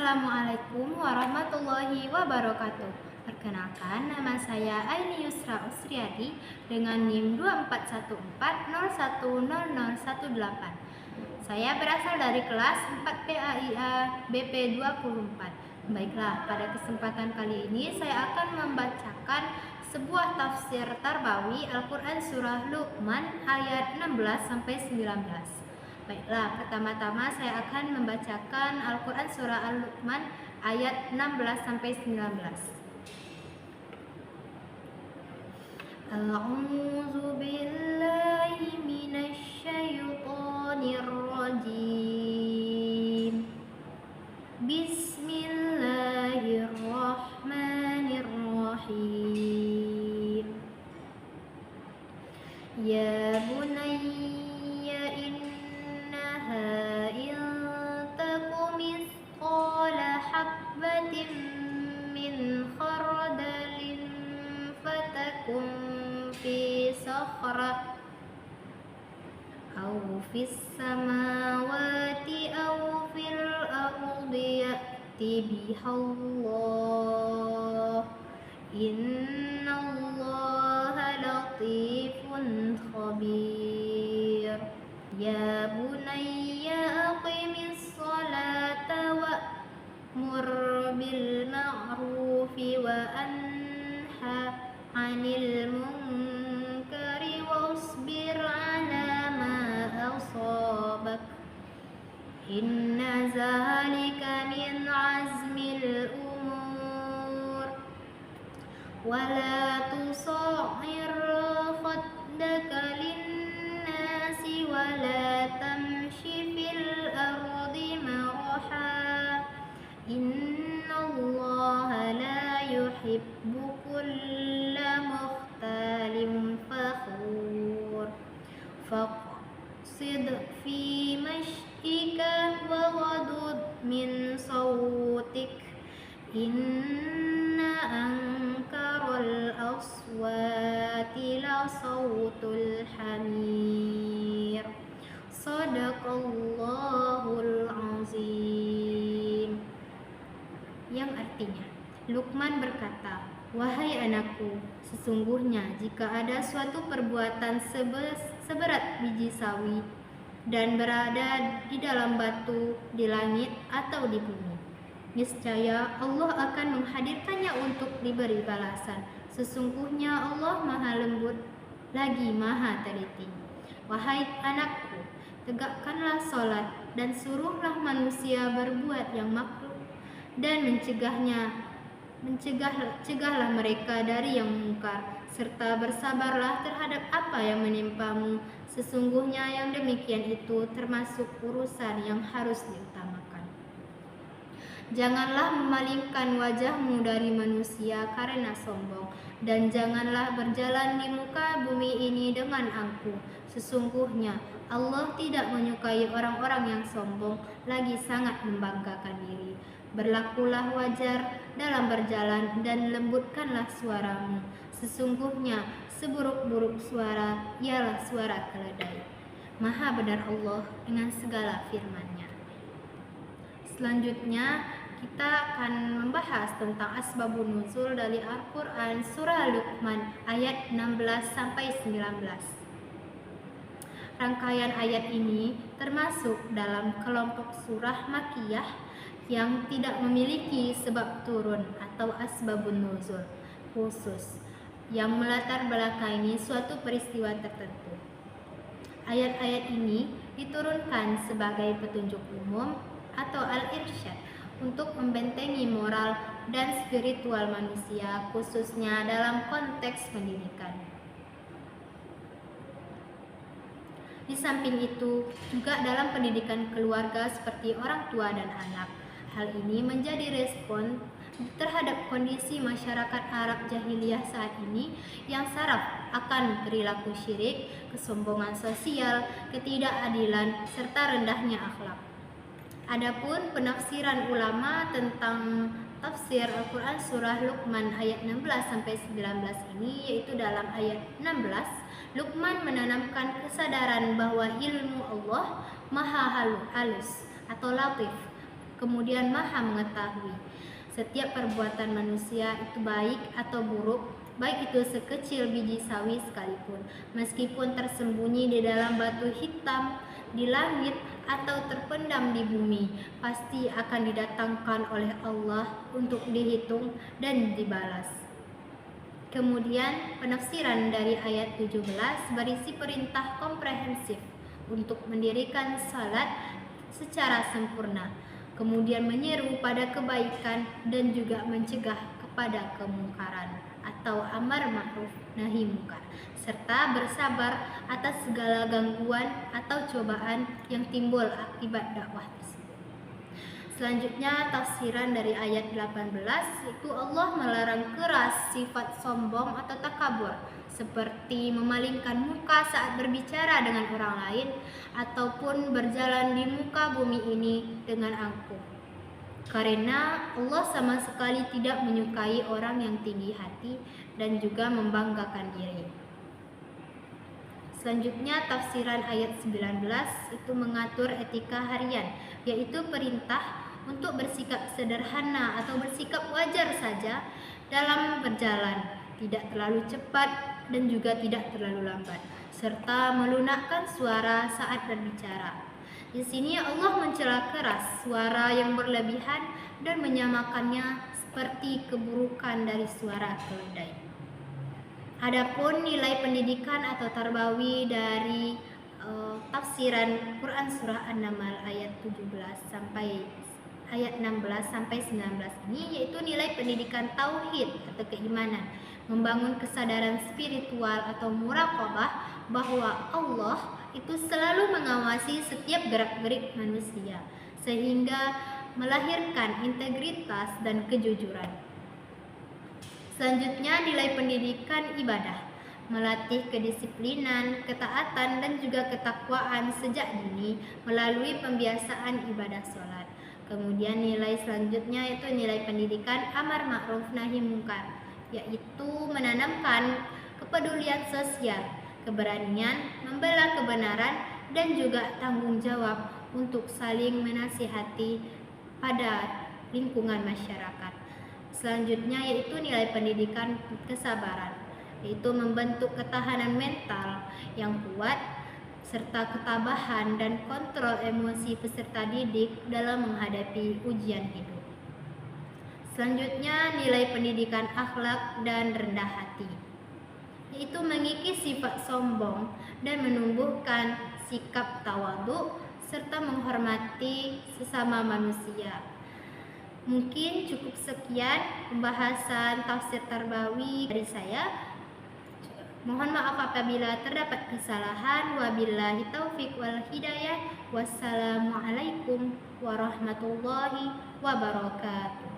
Assalamualaikum warahmatullahi wabarakatuh. Perkenalkan, nama saya Aini Yusra Usriadi dengan NIM 2414010018. Saya berasal dari kelas 4 PAIA BP 24. Baiklah, pada kesempatan kali ini saya akan membacakan sebuah tafsir Tarbawi Al-Quran Surah Luqman ayat 16 sampai 19. Baiklah, pertama-tama saya akan membacakan Al-Quran Surah Al-Luqman ayat 16 sampai 19. A'udzu billahi minasy syaithanir rajim. Bismillahirrahmanirrahim. Ya bunayya innaha in takum mithqala habbatin min khardalin fatakum fi sakhrah aw fis samawati aw fil ardi ya'ti bihallah innallaha latifun khabir. Ya bunayya aqimis salata wa'mur bil ma'rufi wa anha 'anil munkari wasbir 'ala ma asabak inna zalika min 'azmil umur wa la tusa'ir khaddaka lin-nasi wa la tamshi fil ardi maraha innallaha la yuhibbu kulla mukhtalin fakhur faqsid fi mashika wa ghadud min sawtik inna ankaral aswati la sawtul hamir. Shadaqallahul azim. Yang artinya, Luqman berkata, "Wahai anakku, sesungguhnya jika ada suatu perbuatan seberat biji sawi dan berada di dalam batu, di langit atau di bumi, niscaya Allah akan menghadirkannya untuk diberi balasan. Sesungguhnya Allah Maha Lembut lagi Maha Teliti. Wahai anakku, tegakkanlah sholat dan suruhlah manusia berbuat yang makruh dan mencegahlah mereka dari yang mungkar, serta bersabarlah terhadap apa yang menimpamu. Sesungguhnya yang demikian itu termasuk urusan yang harus diutamakan. Janganlah memalingkan wajahmu dari manusia karena sombong, dan janganlah berjalan di muka bumi ini dengan angkuh. Sesungguhnya Allah tidak menyukai orang-orang yang sombong, lagi sangat membanggakan diri. Berlakulah wajar dalam berjalan dan lembutkanlah suaramu. Sesungguhnya seburuk-buruk suara ialah suara keledai. Maha benar Allah dengan segala firman-Nya. Selanjutnya kita akan membahas tentang asbabun nuzul dari Al-Quran Surah Luqman ayat 16 sampai 19. Rangkaian ayat ini termasuk dalam kelompok surah Makkiyah yang tidak memiliki sebab turun atau asbabun nuzul khusus yang melatar belakangi suatu peristiwa tertentu. Ayat-ayat ini diturunkan sebagai petunjuk umum atau al-irsyad untuk membentengi moral dan spiritual manusia, khususnya dalam konteks pendidikan. Di samping itu, juga dalam pendidikan keluarga seperti orang tua dan anak. Hal ini menjadi respon terhadap kondisi masyarakat Arab jahiliyah saat ini yang syarat akan perilaku syirik, kesombongan sosial, ketidakadilan, serta rendahnya akhlak. Adapun penafsiran ulama tentang tafsir Al-Quran Surah Luqman ayat 16 sampai 19 ini, yaitu dalam ayat 16, Luqman menanamkan kesadaran bahwa ilmu Allah maha halus atau latif. kemudian Maha mengetahui. Setiap perbuatan manusia itu baik atau buruk, baik itu sekecil biji sawi sekalipun, meskipun tersembunyi di dalam batu hitam di langit atau terpendam di bumi, pasti akan didatangkan oleh Allah untuk dihitung dan dibalas. Kemudian penafsiran dari ayat 17 berisi perintah komprehensif untuk mendirikan salat secara sempurna, kemudian menyeru pada kebaikan dan juga mencegah kepada kemungkaran atau amar ma'ruf nahi munkar, serta bersabar atas segala gangguan atau cobaan yang timbul akibat dakwah tersebut. Selanjutnya tafsiran dari ayat 18, itu Allah melarang keras sifat sombong atau takabur, seperti memalingkan muka saat berbicara dengan orang lain ataupun berjalan di muka bumi ini dengan angkuh. Karena Allah sama sekali tidak menyukai orang yang tinggi hati dan juga membanggakan diri. Selanjutnya tafsiran ayat 19 itu mengatur etika harian, yaitu perintah untuk bersikap sederhana atau bersikap wajar saja dalam berjalan, tidak terlalu cepat dan juga tidak terlalu lambat, serta melunakkan suara saat berbicara. Di sini Allah mencela keras suara yang berlebihan dan menyamakannya seperti keburukan dari suara keledai. Adapun nilai pendidikan atau tarbawi dari tafsiran Quran surah An-Naml ayat 17 sampai ayat 16 sampai 19 ini, yaitu nilai pendidikan tauhid atau keimanan, membangun kesadaran spiritual atau muraqabah bahwa Allah itu selalu mengawasi setiap gerak-gerik manusia sehingga melahirkan integritas dan kejujuran. Selanjutnya nilai pendidikan ibadah, melatih kedisiplinan, ketaatan dan juga ketakwaan sejak dini melalui pembiasaan ibadah sholat. Kemudian nilai selanjutnya yaitu nilai pendidikan amar ma'ruf nahi munkar, yaitu menanamkan kepedulian sosial, keberanian membela kebenaran dan juga tanggung jawab untuk saling menasihati pada lingkungan masyarakat. Selanjutnya yaitu nilai pendidikan kesabaran, yaitu membentuk ketahanan mental yang kuat serta ketabahan dan kontrol emosi peserta didik dalam menghadapi ujian hidup. Selanjutnya nilai pendidikan akhlak dan rendah hati, yaitu mengikis sifat sombong dan menumbuhkan sikap tawadhu serta menghormati sesama manusia. Mungkin cukup sekian pembahasan tafsir tarbawi dari saya. Mohon maaf apabila terdapat kesalahan. Wabillahi taufiq wal hidayah. Wassalamualaikum warahmatullahi wabarakatuh.